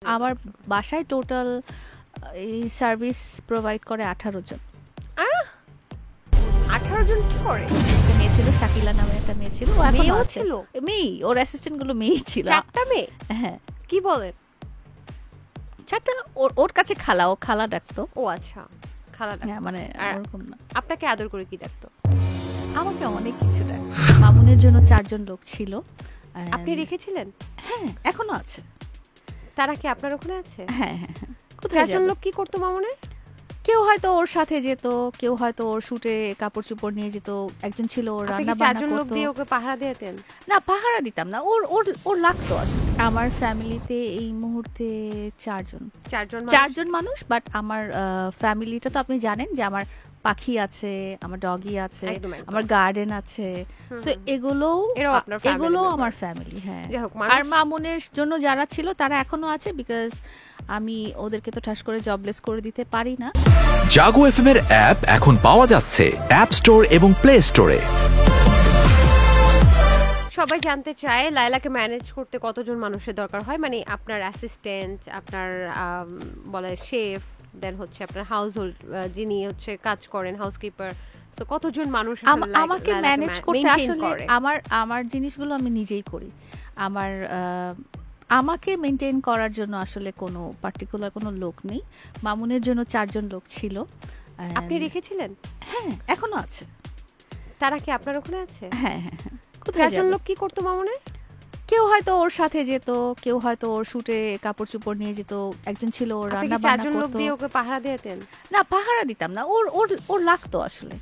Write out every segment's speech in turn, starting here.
আমার বাসায় টোটাল এই সার্ভিস প্রোভাইড করে 18 জন। 18 জন কি করে? একটা মেয়ে ছিল, শাকিলা নামের একটা মেয়ে ছিল, ও এখনো মেয়েও আছে। ছিল? মেয়ে, ওর অ্যাসিস্ট্যান্ট গুলো মেয়েই ছিল। 4টা মেয়ে? হ্যাঁ, কি বলেন? 4টা। ওর কাছে খালা, ও খালা ডাকতো। ও আচ্ছা, খালা ডাকতো। হ্যাঁ, মানে আর ওরকম না। আপনাকে আদর করে কি ডাকতো? আমাকে অনেক কিছু ডাকতো। মামুনের জন্য 4 জন লোক ছিল। আপনি রেখেছিলেন? হ্যাঁ, এখনো আছে। তারা কি আপনার ওখানে আছে? হ্যাঁ হ্যাঁ হ্যাঁ। কোথায় 4 জন যাবে? লোক কি করতো মামুনের? কেউ হয়তো ওর সাথে যেত, কেউ হয়তো ওর শুটে কাপড় চোপড় নিয়ে যেত। একজন ছিল ওর আপনি রান্না কি 4 বান্না জন লোক করতো। দিয়ে ওকে পাহারা দিতেন? না, পাহারা দিতাম না, ওর ওর ওর লাগতো আসলে। আমার ফ্যামিলিতে এই মুহূর্তে 4 জন। 4 জন 4 জন মানুষ, বাট আমার ফ্যামিলিটা তো আপনি জানেন যে আমার পাখি আছে, আমার ডগি আছে, একদম, একদম। আমার গার্ডেন আছে। সো এরাও আপনার family এগুলো member। আমার ফ্যামিলি। হ্যাঁ, যাই হোক, আর মামুনের জন্য যারা ছিল তারা এখনো আছে, বিকজ আমি ওদেরকে তো ঠাস করে জবলেস করে দিতে পারি না। জাগো এফএম এর অ্যাপ এখন পাওয়া যাচ্ছে অ্যাপ স্টোর এবং প্লে স্টোরে। সবাই জানতে চায় লায়লাকে ম্যানেজ করতে কতজন মানুষের দরকার হয়, মানে আপনার অ্যাসিস্ট্যান্ট, আপনার বলে শেফ, দেন হচ্ছে আপনার হাউস হোল্ড যিনি হচ্ছে কাজ করেন, হাউসকিপার। সো কতজন মানুষ আমাকে ম্যানেজ করতে আসলে আমার জিনিসগুলো আমি নিজেই করি। আমার আমাকে মেনটেন করার জন্য আসলে কোনো পার্টিকুলার কোনো লোক নেই। মামুনের জন্য 4 জন লোক ছিল। আপনি রেখেছিলেন? হ্যাঁ, এখনো আছে। তারা কি আপনার ওখানে আছে? হ্যাঁ হ্যাঁ হ্যাঁ। 4 কোথায় জন যাবে? লোক কি করতো মামুনের? কেউ হয়তো ওর সাথে যেত, কেউ হয়তো ওর শুটে কাপড় চোপড় নিয়ে যেত। একজন ছিল ওর আপনি রান্না কি 4 বান্না জন লোক করতো। দিয়ে ওকে পাহারা দিতেন? না, পাহারা দিতাম না, ওর ওর ওর লাগতো আসলে।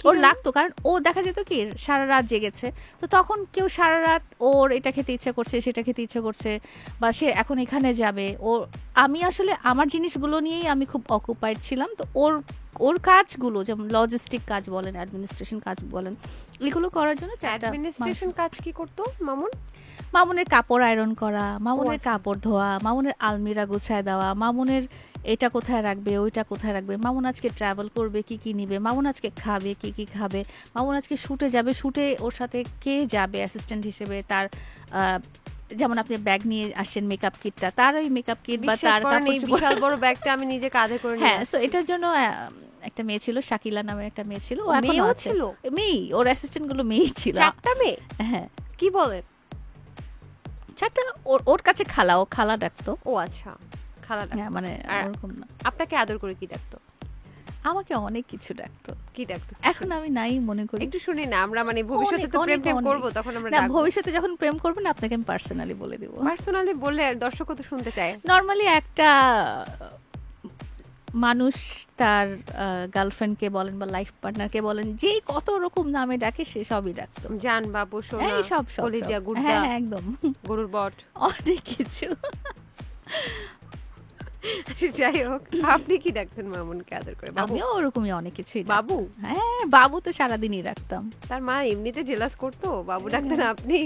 ওর লাগতো, কারণ ও দেখা যেত কি সারা রাত জেগেছে, তো তখন কেউ সারা রাত ওর এটা খেতে ইচ্ছা করছে, সেটা খেতে ইচ্ছা করছে, বা সে এখন এখানে যাবে। আমি আসলে আমার জিনিসগুলো নিয়েই আমি খুব অকুপাইড ছিলাম। তো ওর কাজগুলো, যেমন লজিস্টিক কাজ বলেন, অ্যাডমিনিস্ট্রেশন কাজ বলেন, এগুলো করার জন্য 4টা অ্যাডমিনিস্ট্রেশন কাজ কি করতো মামুন? মামুনের কাপড় আয়রন করা, মামুনের আচ্ছা। কাপড় ধোয়া, মামুনের আলমিরা গুছায় দেওয়া, মামুনের এটা কোথায় রাখবে, ওইটা কোথায় রাখবে, মামুন আজকে ট্রাভেল করবে, কি কি নিবে, মামুন আজকে খাবে, কি কি খাবে, মামুন আজকে শুটে যাবে, শুটে ওর সাথে কে যাবে অ্যাসিস্ট্যান্ট হিসেবে, তার যেমন আপনি ব্যাগ নিয়ে আসছেন মেকআপ কিটটা, তার ওই মেকআপ কিট বা বিশ্বাস তার করেন কাপড় এই চোপড়। বিশাল বড় ব্যাগটা আমি নিজে কাঁধে করে নিয়ে হ্যাঁ, সো এটার জন্য একটা মেয়ে ছিল, শাকিলা নামের একটা মেয়ে ছিল, ও এখনো মেয়েও আছে। ছিল? মেয়ে, ওর অ্যাসিস্ট্যান্ট গুলো মেয়েই ছিল। 4টা মেয়ে? হ্যাঁ, কি বলেন? 4টা। ওর কাছে খালা, ও খালা ডাকতো। ও আচ্ছা, খালা ডাকতো। হ্যাঁ, মানে আর ওরকম না। আপনাকে আদর করে কি ডাকতো? আমাকে অনেক কিছু ডাকতো। কি ডাকতো? এখন আমি নাই মনে করি। একটু শুনি না, আমরা মানে ভবিষ্যতে তো অনেক, প্রেম অনেক। করব, তখন আমরা না, ডাকবো। ভবিষ্যতে যখন প্রেম করবেন আপনাকে আমি পার্সোনালি বলে দিব। পার্সোনালি বললে দর্শকও তো শুনতে চায়। নরমালি একটা মানুষ তার গার্লফ্রেন্ডকে বলেন বা লাইফ পার্টনারকে বলেন, যে কত রকম নামে ডাকে সে সবই ডাকতো। জান, বাবু, সোনা, এই সব সব কলিজা, সব। গুড়দা, হ্যাঁ হ্যাঁ, একদম। গরুর বট, অনেক কিছু। যাই হোক, আপনি কি ডাকতেন মামুনকে আদর করে? বাবু? আমিও ওরকমই অনেক কিছুই ডাকতাম। বাবু? হ্যাঁ, বাবু তো সারাদিনই রাখতাম। তার মা এমনিতে জেলাস করতো বাবু ডাকতেন আপনি?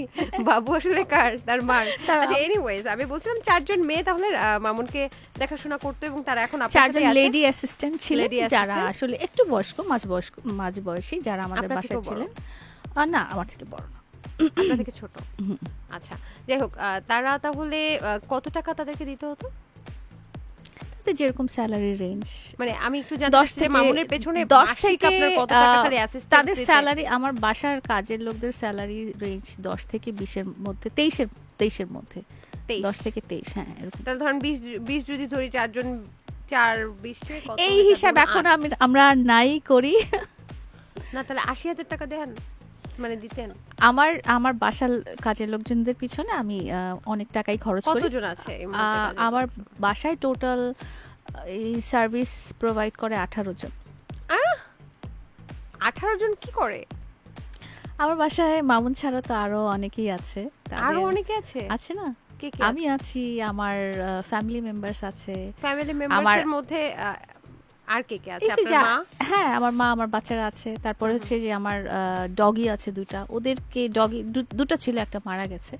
বাবু আসলে কার? তার মার? আচ্ছা, এনিওয়েজ, আমি বলছিলাম 4 জন মেয়ে তাহলে মামুনকে দেখাশোনা করতো, এবং তারা এখন আপনার 4 সাথেই জন আছে? লেডি অ্যাসিস্ট্যান্ট ছিলেন, Lady যারা assistant? আসলে একটু বয়স্ক, মাঝ বয়সী, যারা আমাদের আপনার বাসায় থেকেও বড়? ছিলেন। না, আমার থেকে বড় না। আপনার থেকে ছোট? আচ্ছা, যাই হোক, তারা তাহলে কত টাকা তাদেরকে দিতে হতো? তাদের যেরকম স্যালারি রেঞ্জ, মানে আমি একটু জানতে 10 চাচ্ছি যে থেকে মামুনের পেছনে 10 মাসিক থেকে আপনার কত টাকা খালি অ্যাসিস্ট্যান্ট তাদের স্যালারি, আমার বাসার কাজের লোকদের স্যালারি রেঞ্জ 10 থেকে 20 এর মধ্যে, 23 এর মধ্যে, 10 থেকে 23। হ্যাঁ, এরকম। তাহলে ধরেন 20 যদি ধরি, 4 জন 4 20 কত এই হয়ে হিসাব যাবে? এখন আমরা আর নাই করি। না, তাহলে 80,000 টাকা দেন, মানে দিতেন? আমার বাসার কাজের লোকজনদের পিছনে আমি অনেক টাকাই খরচ করি। কতজন আছে এই মুহূর্তে কাজের আমার লোক? বাসায় টোটাল এই সার্ভিস প্রোভাইড করে 18 জন। 18 জন কি করে? আমার বাসায় মামুন ছাড়া তো আরো অনেকেই আছে। আরো অনেকে আছে? আছে না? কে কে? আমি আছি, আমার ফ্যামিলি মেম্বারস আছে। ফ্যামিলি মেম্বারসের মধ্যে আর কে কে আছে? এই যে আপনার মা? হ্যাঁ, আমার মা, আমার বাচ্চারা আছে। তারপরে হচ্ছে যে আমার ডগি আছে 2টা। ওদেরকে ডগি 2টা ছিল, একটা মারা গেছে।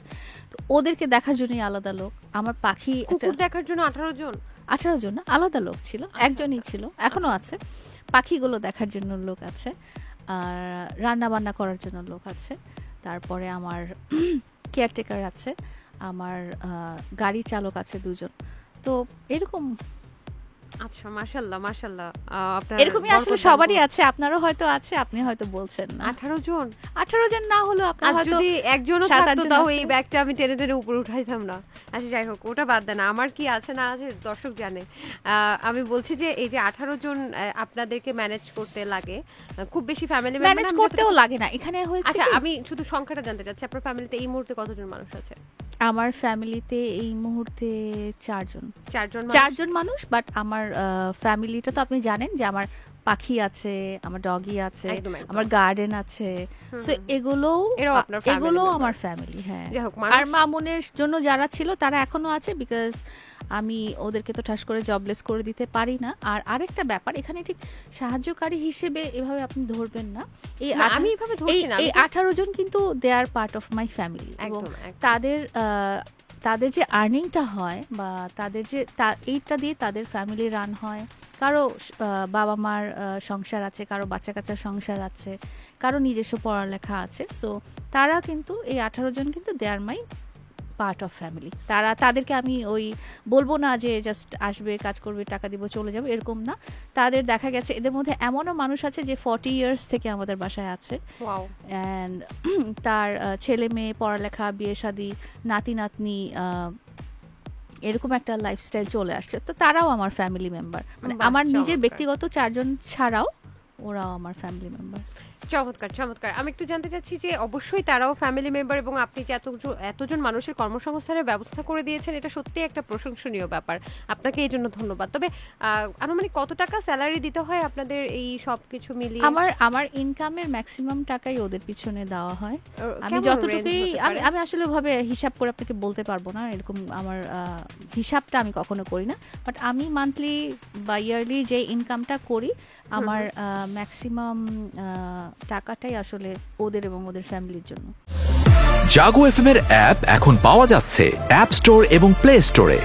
তো ওদেরকে দেখার জন্যই আলাদা লোক। আমার পাখি কুকুর দেখার জন্য 18 জন? 18 জন না, আলাদা লোক ছিল, একজনই ছিল, এখনো আছে। পাখিগুলো দেখার জন্য লোক আছে, আর রান্না বান্না করার জন্য লোক আছে। তারপরে আমার কেয়ারটেকার আছে, আমার গাড়ি চালক আছে 2 জন। তো এরকম আচ্ছা, মাশাআল্লাহ মাশাআল্লাহ। আপনার এরকমই আসলে বরকত সবারই দান আছে, আপনারও হয়তো আছে, আপনি হয়তো বলছেন না। 18 জন। 18 জন না হলো আপনার আর হয়তো যদি একজনও 7-8 থাকতো জন তাও আছে। এই ব্যাগটা আমি টেনে টেনে উপরে উঠাইতাম না। আচ্ছা যাই হোক, ওটা বাদ দেন, আমার কি আছে না আছে দর্শক জানে। আমি বলছি যে এই যে 18 জন আপনাদেরকে ম্যানেজ করতে লাগে, খুব বেশি ফ্যামিলি মেম্বার ম্যানেজ করতেও লাগে না, এখানে হয়েছে আচ্ছা কি, আমি শুধু সংখ্যাটা জানতে চাচ্ছি, আপনার ফ্যামিলিতে এই মুহূর্তে কতজন মানুষ আছে? আমার ফ্যামিলিতে এই মুহূর্তে 4 জন। 4 জন মানুষ, বাট আমার ফ্যামিলিটা তো আপনি জানেন যে আমার পাখি আছে, আমার ডগি আছে, একদম, একদম। আমার গার্ডেন আছে, সো এগুলোও এরাও আপনার family এগুলোও member। আমার ফ্যামিলি। হ্যাঁ, যাই হোক, আর মামুনের জন্য যারা ছিল তারা এখনো আছে, বিকজ আমি ওদেরকে তো ঠাস করে জবলেস করে দিতে পারি না। আর আরেকটা ব্যাপার, এখানে ঠিক সাহায্যকারী হিসেবে এভাবে আপনি ধরবেন না। এই না, আমি এভাবে ধরছি না, আমি এই just- 18 জন কিন্তু দে আর পার্ট অফ মাই ফ্যামিলি, এবং একদম, একদম। তাদের যে আর্নিংটা হয় বা তাদের যে এইটা দিয়ে তাদের ফ্যামিলি রান হয়। কারো বাবা মার সংসার আছে, কারো বাচ্চা কাচ্চার সংসার আছে, কারো নিজস্ব পড়ালেখা আছে। সো তারা কিন্তু এই 18 জন কিন্তু দে আর মাই পার্ট অফ ফ্যামিলি। তাদেরকে আমি ওই বলবো না যে জাস্ট আসবে, কাজ করবে, টাকা দিব, চলে যাবে, এরকম না। তাদের দেখা গেছে এদের মধ্যে এমনও মানুষ আছে যে 40 ইয়ার্স থেকে আমাদের বাসায় আছে, ওয়াও। অ্যান্ড তার ছেলে মেয়ে, পড়ালেখা, বিয়ে শাদী, নাতি নাতনি, এরকম একটা লাইফস্টাইল চলে আসছে। তো তারাও আমার ফ্যামিলি মেম্বার, মানে বাহ, আমার নিজের চমৎকার। ব্যক্তিগত 4 জন ছাড়াও ওরাও আমার ফ্যামিলি মেম্বার। চমৎকার চমৎকার। আমি একটু জানতে চাচ্ছি যে অবশ্যই তারাও ফ্যামিলি মেম্বার, এবং আপনি যে এতজন মানুষের কর্মসংস্থানের ব্যবস্থা করে দিয়েছেন, এটা সত্যিই একটা প্রশংসনীয় ব্যাপার। আপনাকে এই জন্য ধন্যবাদ। তবে আনুমানিক কত টাকা স্যালারি দিতে হয় আপনাদের এই সব কিছু মিলিয়ে? আমার ইনকামের ম্যাক্সিমাম টাকাই ওদের পিছনে দেওয়া হয়। আমি কেমন যতটুকুই range হতে পারে? আমি আসলে ভাবে হিসাব করে আপনাকে বলতে পারবো না, এরকম আমার হিসাবটা আমি কখনো করি না। বাট আমি মান্থলি বা ইয়ারলি যে ইনকামটা করি, আমার ম্যাক্সিমাম টাকাটাই আসলে ওদের এবং ওদের ফ্যামিলির জন্য। জাগো এফএম এর অ্যাপ এখন পাওয়া যাচ্ছে অ্যাপ স্টোর এবং প্লে স্টোরে।